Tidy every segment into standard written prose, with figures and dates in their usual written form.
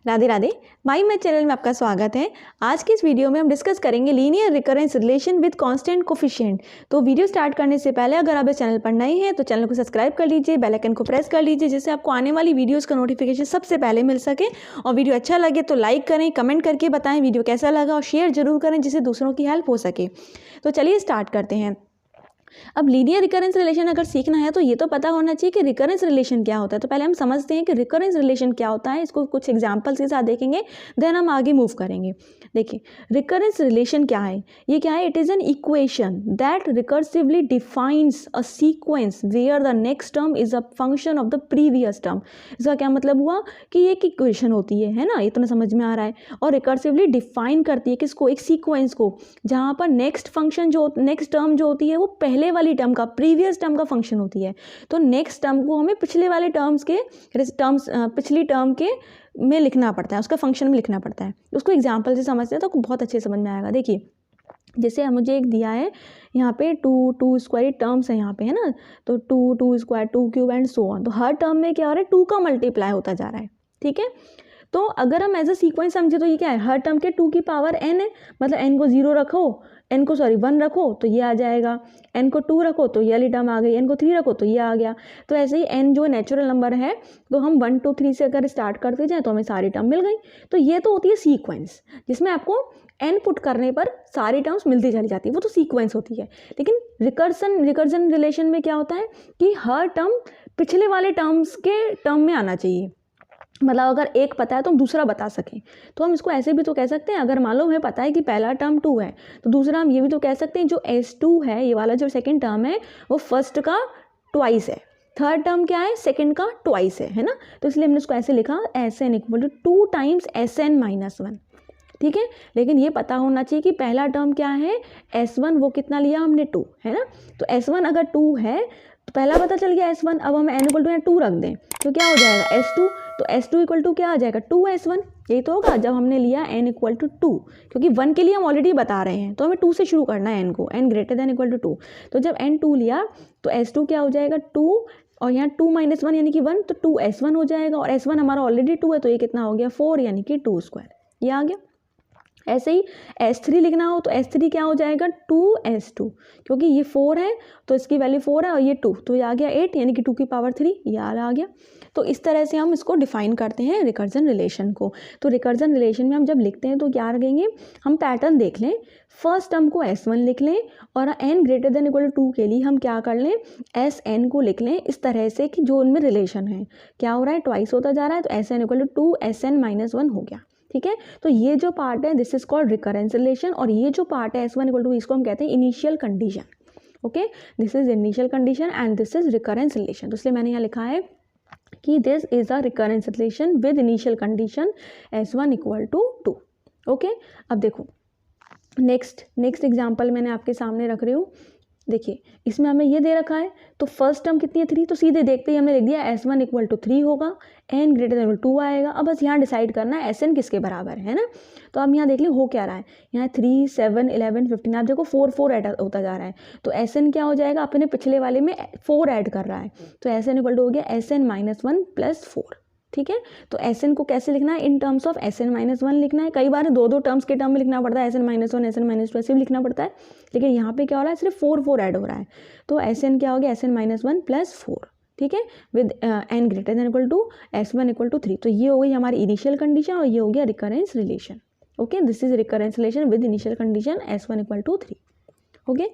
राधे राधे। माई math channel में आपका स्वागत है। आज की इस वीडियो में हम डिस्कस करेंगे linear recurrence relation with constant coefficient. तो वीडियो स्टार्ट करने से पहले अगर आप इस चैनल पर नए हैं तो चैनल को सब्सक्राइब कर लीजिए, बेल आइकन को प्रेस कर लीजिए जिससे आपको आने वाली वीडियोस का नोटिफिकेशन सबसे पहले मिल सके। और वीडियो अच्छा लगे तो लाइक करें, कमेंट करके बताएं वीडियो कैसा लगा और शेयर जरूर करें जिससे दूसरों की हेल्प हो सके। तो चलिए स्टार्ट करते हैं। अब लीनियर रिकरेंस रिलेशन अगर सीखना है तो ये तो पता होना चाहिए कि रिकरेंस रिलेशन क्या होता है। तो पहले हम समझते हैं कि रिकरेंस रिलेशन क्या होता है, इसको कुछ एग्जांपल्स के साथ देखेंगे, देन हम आगे मूव करेंगे। देखिए रिकरेंस रिलेशन क्या है, ये क्या है, it is an equation that recursively defines a sequence where the next term is a function of the previous term. इसका क्या मतलब हुआ कि ये एक इक्वेशन होती है ना, इतना समझ में आ रहा है। और रिकर्सिवली डिफाइन करती है किसको, एक सीक्वेंस को, जहाँ पर नेक्स्ट फंक्शन जो नेक्स्ट टर्म जो होती है वो पहले वाली टर्म का, प्रीवियस टर्म का फंक्शन होती है। तो नेक्स्ट टर्म को हमें पिछले वाले पिछली टर्म के में लिखना पड़ता है, उसका फंक्शन में लिखना पड़ता है। उसको एग्जांपल से समझते हैं तो बहुत अच्छे समझ में आएगा। देखिए जैसे मुझे एक दिया है यहाँ पे टू स्क्वायर टर्म्स है यहाँ पे, है ना। तो two square, two cube and so on. तो हर टर्म में क्या हो रहा है, टू का मल्टीप्लाई होता जा रहा है, ठीक है। तो अगर हम एज अ सीक्वेंस समझे तो ये क्या है, हर टर्म के टू की पावर एन है, मतलब एन को 0 रखो, एन को 1 रखो तो ये आ जाएगा, एन को 2 रखो तो ये वाली टर्म आ गई, एन को 3 रखो तो ये आ गया। तो ऐसे ही एन जो नेचुरल नंबर है तो हम 1 2 3 से अगर स्टार्ट करते जाएँ तो हमें सारी टर्म मिल गई। तो ये तो होती है सीक्वेंस, जिसमें आपको एन पुट करने पर सारी टर्म्स मिलती चली जाती है, वो तो सीक्वेंस होती है। लेकिन रिकर्जन रिलेशन में क्या होता है कि हर टर्म पिछले वाले टर्म्स के टर्म में आना चाहिए। मतलब अगर एक पता है तो हम दूसरा बता सकें। तो हम इसको ऐसे भी तो कह सकते हैं, अगर मान लो हमें पता है कि पहला टर्म 2 है तो दूसरा हम ये भी तो कह सकते हैं जो S2 है, ये वाला जो सेकंड टर्म है वो फर्स्ट का ट्वाइस है, थर्ड टर्म क्या है, सेकंड का ट्वाइस है ना। तो इसलिए हमने इसको ऐसे लिखा Sn equal to 2 times Sn-1, ठीक है। लेकिन ये पता होना चाहिए कि पहला टर्म क्या है, S1, वो कितना लिया हमने 2, है ना। तो S1 अगर 2 है तो पहला पता चल गया S1। अब हम n इक्वल टू 2 रख दें तो क्या हो जाएगा S2। तो S2 इक्वल टू क्या आ जाएगा, 2S1। यही तो होगा जब हमने लिया n इक्वल टू 2, क्योंकि 1 के लिए हम ऑलरेडी बता रहे हैं तो हमें 2 से शुरू करना है n को, n greater than equal to 2। तो जब n 2 लिया तो S2 क्या हो जाएगा 2, और यहाँ 2 - 1 यानी कि 1, तो 2S1 हो जाएगा। और S1 हमारा ऑलरेडी 2 है तो ये कितना हो गया 4, यानी कि 2 स्क्वायर, ये आ गया। ऐसे ही S3 लिखना हो तो S3 क्या हो जाएगा 2S2, क्योंकि ये 4 है तो इसकी वैल्यू 4 है और ये 2, तो ये आ गया 8, यानी कि 2 की पावर 3, ये आ गया। तो इस तरह से हम इसको डिफाइन करते हैं रिकर्जन रिलेशन को। तो रिकर्जन रिलेशन में हम जब लिखते हैं तो क्या रखेंगे, हम पैटर्न देख लें। फर्स्ट टर्म को S1 लिख लें और n greater than equal to 2 के लिए हम क्या कर लें, Sn को लिख लें इस तरह से कि जो उनमें रिलेशन है क्या हो रहा है, ट्वाइस होता जा रहा है। तो Sn इक्वल टू 2 Sn-1 हो गया, ठीक है। तो ये जो पार्ट है this is called recurrence relation, और ये जो पार्ट है S1 इक्वल टू, इसको हम कहते हैं initial condition. Okay, this is initial condition and this is recurrence relation. तो इसलिए मैंने यहाँ लिखा है कि this is a recurrence relation with initial condition S1 equal to 2। Okay, अब देखो नेक्स्ट एग्जाम्पल मैंने आपके सामने रख रही हूँ। देखिए इसमें हमें ये दे रखा है तो फर्स्ट टर्म कितनी है 3, तो सीधे देखते ही हमने लिख दिया S1 इक्वल टू 3 होगा, n ग्रेटर देन 2 आएगा। अब बस यहाँ डिसाइड करना है Sn किसके बराबर है ना। तो अब यहाँ देख लें हो क्या रहा है, यहाँ 3 7 11 15, आप देखो 4 ऐड होता जा रहा है। तो Sn क्या हो जाएगा, अपने पिछले वाले में 4 ऐड कर रहा है, तो Sn इक्वल टू हो गया Sn-1 प्लस 4, ठीक है। तो Sn को कैसे लिखना है, इन टर्म्स ऑफ Sn-1 लिखना है। कई बार 2 टर्म्स के टर्म में लिखना पड़ता है, Sn-1 Sn-2 ऐसे भी लिखना पड़ता है। लेकिन यहाँ पे क्या हो रहा है, सिर्फ 4 ऐड हो रहा है। तो Sn क्या हो गया Sn-1 प्लस 4, ठीक है, with n greater than equal to S1 equal to 3। तो ये हो गई हमारी इनिशियल कंडीशन और ये हो गया recurrence relation. Okay, this is recurrence relation with initial condition S1 equal to 3। Okay,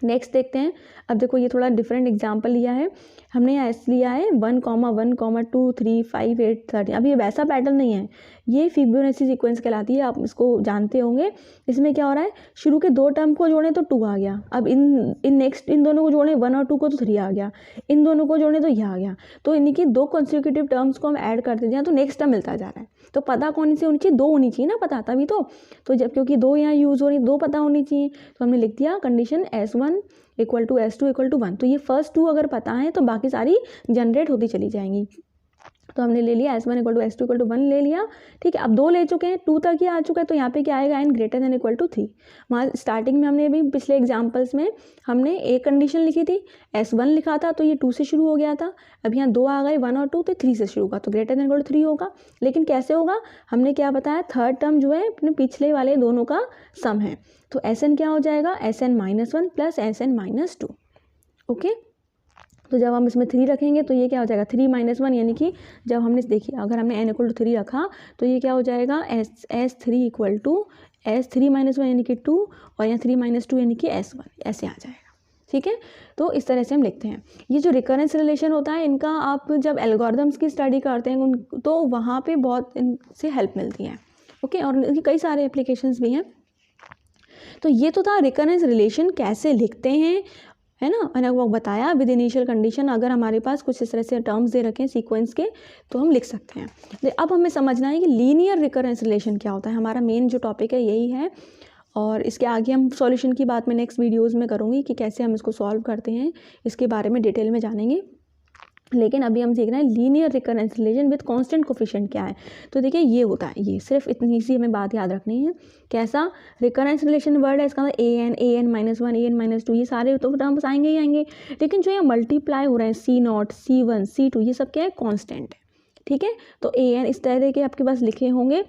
next देखते हैं। अब देखो ये थोड़ा डिफरेंट एग्जाम्पल लिया है हमने, यहाँ S लिया है 1, 1, 2, 3, 5, 8, 13। अब ये वैसा पैटर्न नहीं है, ये फिबोनाची सीक्वेंस कहलाती है, आप इसको जानते होंगे। इसमें क्या हो रहा है, शुरू के 2 टर्म को जोड़ें तो 2 आ गया, अब इन दोनों को जोड़ें 1 और 2 को तो 3 आ गया, इन दोनों को जोड़ें तो यह आ गया। तो इन्हीं की 2 कंसेक्यूटिव टर्म्स को हम ऐड करते जाएं तो नेक्स्ट टर्म मिलता जा रहा है। तो पता कौन सी होनी चाहिए, 2 होनी चाहिए ना पता, तभी तो जब क्योंकि 2 यहाँ यूज़ हो रही, 2 पता होनी चाहिए। तो हमने लिख दिया condition S1 equal to S2 equal to 1। तो ये फर्स्ट 2 अगर पता है तो बाकी सारी जनरेट होती चली जाएंगी। तो हमने ले लिया S1 = S2 = 1 ले लिया, ठीक है। अब 2 ले चुके हैं, 2 तक ही आ चुका है, तो यहाँ पे क्या आएगा, n > 3। वहाँ स्टार्टिंग में हमने अभी पिछले एग्जाम्पल्स में हमने एक कंडीशन लिखी थी, S1 लिखा था तो ये 2 से शुरू हो गया था। अब यहाँ 2 आ गए, 1 और 2, तो 3 से शुरू होगा, तो > 3 होगा। लेकिन कैसे होगा, हमने क्या बताया, थर्ड टर्म जो है अपने पिछले वाले दोनों का सम है, तो Sn क्या हो जाएगा, Sn - 1 + Sn - 2। ओके, तो जब हम इसमें 3 रखेंगे तो ये क्या हो जाएगा, 3 - 1, यानी कि जब हमने देखिए अगर हमने n = 3 रखा तो ये क्या हो जाएगा, S3 = S3 - 1 यानी कि 2, और यहाँ 3 - 2 यानी कि S1, ऐसे आ जाएगा, ठीक है। तो इस तरह से हम लिखते हैं। ये जो रिकरेंस रिलेशन होता है, इनका आप जब एल्गोरिदम्स की स्टडी करते हैं तो वहाँ पे बहुत इनसे हेल्प मिलती है, ओके। और इनकी कई सारे एप्लीकेशंस भी हैं। तो ये तो था रिकरेंस रिलेशन कैसे लिखते हैं, है ना। मैंने वो बताया विद इनिशियल कंडीशन, अगर हमारे पास कुछ इस तरह से टर्म्स दे रखे हैं सीक्वेंस के तो हम लिख सकते हैं। अब हमें समझना है कि लीनियर रिकरेंस रिलेशन क्या होता है। हमारा मेन जो टॉपिक है यही है, और इसके आगे हम सॉल्यूशन की बात मैं नेक्स्ट वीडियोज़ में करूँगी कि कैसे हम इसको सॉल्व करते हैं, इसके बारे में डिटेल में जानेंगे। लेकिन अभी हम सीख रहे हैं linear recurrence relation with constant coefficient क्या है। तो देखिए ये होता है, ये सिर्फ इतनी सी हमें बात याद रखनी है। कैसा रिकरेंस रिलेशन वर्ड है, इसका मतलब an - 1 an - 2 ये सारे तो टर्म्स आएंगे ही आएंगे। लेकिन जो ये मल्टीप्लाई हो रहे हैं C0 C1 C2 ये सब क्या है, कांस्टेंट है, ठीक है। तो an इस तरह के आपके पास लिखे होंगे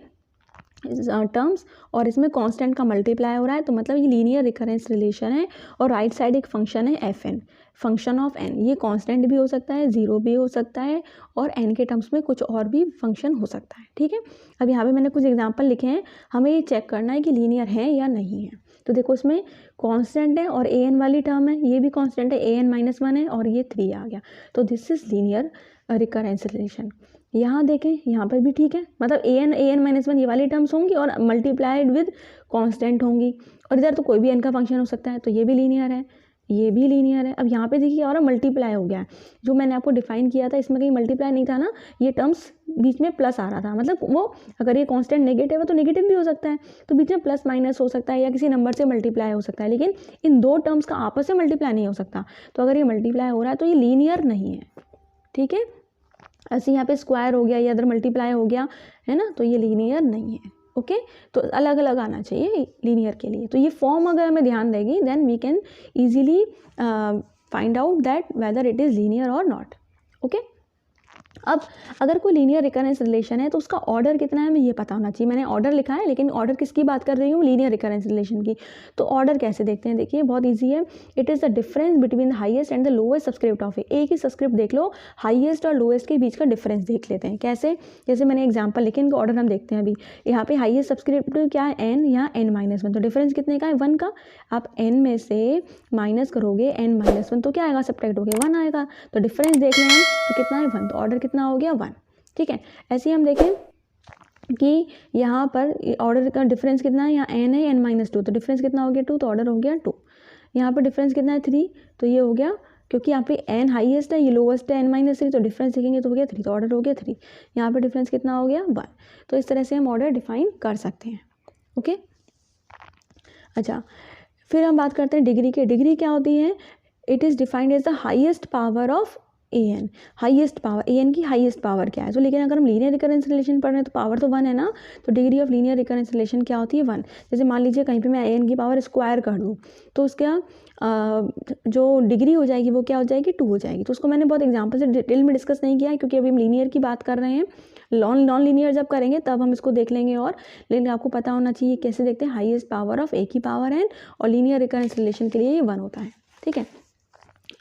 टर्म्स, और इसमें कांस्टेंट का मल्टीप्लाई हो रहा है, तो मतलब ये लीनियर रिकरेंस रिलेशन है। और राइट साइड एक फंक्शन है fn, फंक्शन ऑफ n, ये कांस्टेंट भी हो सकता है, 0 भी हो सकता है, और n के टर्म्स में कुछ और भी फंक्शन हो सकता है, ठीक है। अब यहाँ पे मैंने कुछ एग्जांपल लिखे हैं, हमें ये चेक करना है कि लीनियर है या नहीं है। तो देखो इसमें कांस्टेंट है और an वाली टर्म है, ये भी कांस्टेंट है, an - 1 है, और ये 3 आ गया, तो this is linear recurrence relation. यहाँ देखें, यहाँ पर भी ठीक है, मतलब an - 1 ये वाली टर्म्स होंगी और मल्टीप्लाइड विद कांस्टेंट होंगी, और इधर तो कोई भी n का फंक्शन हो सकता है, तो ये भी लीनियर है, ये भी लीनियर है। अब यहाँ पे देखिए और मल्टीप्लाई हो गया है, जो मैंने आपको डिफाइन किया था इसमें कहीं मल्टीप्लाई नहीं था ना, ये टर्म्स बीच में प्लस आ रहा था, मतलब वो अगर ये कांस्टेंट नेगेटिव है तो नेगेटिव भी हो सकता है, तो बीच में प्लस माइनस हो सकता है, या किसी नंबर से मल्टीप्लाई हो सकता है, लेकिन इन दो टर्म्स का आपस में मल्टीप्लाई नहीं हो सकता। तो अगर ये मल्टीप्लाई हो रहा है तो ये लीनियर नहीं है, ठीक है। ऐसे यहाँ पे स्क्वायर हो गया या अदर मल्टीप्लाई हो गया है ना, तो ये लीनियर नहीं है, ओके। तो अलग अलग आना चाहिए लीनियर के लिए। तो ये फॉर्म अगर हमें ध्यान देगी then we can easily find out that whether it is linear और नॉट, ओके। अब अगर कोई लीनियर रिकरेंस रिलेशन है तो उसका ऑर्डर कितना है हमें ये पता होना चाहिए। मैंने ऑर्डर लिखा है, लेकिन ऑर्डर किसकी बात कर रही हूँ, लीनियर रिकरेंस रिलेशन की। तो ऑर्डर कैसे देखते हैं, देखिए बहुत ईजी है। It is the difference between the highest and the lowest subscript of A. एक ही सबस्क्रिप्ट देख लो, हाईएस्ट और लोएस्ट के बीच का डिफरेंस देख लेते हैं। कैसे, जैसे मैंने एग्जाम्पल लिखे, इनका ऑर्डर हम देखते हैं। अभी यहाँ पे हाईएस्ट सबस्क्रिप्ट क्या है, n, यहाँ n-1, तो डिफरेंस कितने का है, 1 का। आप n में से माइनस करोगे n-1 तो क्या आएगा, सब्ट्रैक्ट हो गया 1 आएगा, तो डिफरेंस देख लें हम तो कितना है 1, तो ऑर्डर कितना हो गया 1, ठीक है। ऐसे ही हम देखें कि यहाँ पर ऑर्डर का डिफरेंस कितना है, यहाँ n है n-2, तो डिफरेंस कितना हो गया 2, तो ऑर्डर हो गया 2। यहाँ पर डिफरेंस कितना है 3, तो ये हो गया, क्योंकि यहाँ पे n हाईएस्ट है, ये लोवेस्ट है n-3, तो डिफरेंस देखेंगे तो हो गया 3, तो ऑर्डर हो गया 3। यहाँ पे डिफरेंस कितना हो गया 1। तो इस तरह से हम ऑर्डर डिफाइन कर सकते हैं, ओके। अच्छा, फिर हम बात करते हैं डिग्री के। डिग्री क्या होती है, it is defined as the highest power of an, highest power, an की हाईएस्ट पावर क्या है। तो लेकिन अगर हम लीनियर रिकरेंस रिलेशन पढ़ रहे हैं तो पावर तो 1 है ना, तो degree of linear recurrence relation क्या होती है 1। जैसे मान लीजिए कहीं पे मैं an की पावर स्क्वायर कर दूँ तो उसका जो डिग्री हो जाएगी वो क्या हो जाएगी 2 हो जाएगी। तो उसको मैंने बहुत एग्जाम्पल से डिटेल में डिस्कस नहीं किया है, क्योंकि अभी हम लीनियर की बात कर रहे हैं। नॉन लीनियर जब करेंगे तब हम इसको देख लेंगे, और लेकिन आपको पता होना चाहिए कैसे देखते हैं, हाईएस्ट पावर ऑफ a की पावर n, और लीनियर रिकरेंस रिलेशन के लिए ये 1 होता है, ठीक है।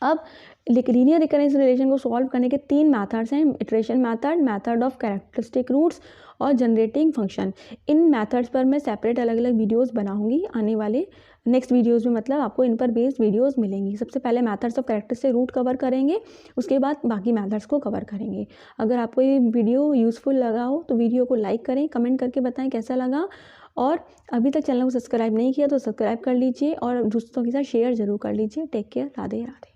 अब लीनियर रिकरेंस रिलेशन को सॉल्व करने के 3 मेथड्स हैं, iteration method, method of characteristic roots, और जनरेटिंग फंक्शन। इन मेथड्स पर मैं सेपरेट अलग अलग वीडियोस बनाऊंगी आने वाले नेक्स्ट वीडियोस में, मतलब आपको इन पर बेस्ड वीडियोस मिलेंगी। सबसे पहले methods of characteristic root cover करेंगे, उसके बाद बाकी मेथड्स को कवर करेंगे। अगर आपको ये वीडियो यूज़फुल लगा हो तो वीडियो को लाइक करें, कमेंट करके बताएं कैसा लगा, और अभी तक चैनल को सब्सक्राइब नहीं किया तो सब्सक्राइब कर लीजिए, और दोस्तों के साथ शेयर ज़रूर कर लीजिए। Take care, Radhe Radhe.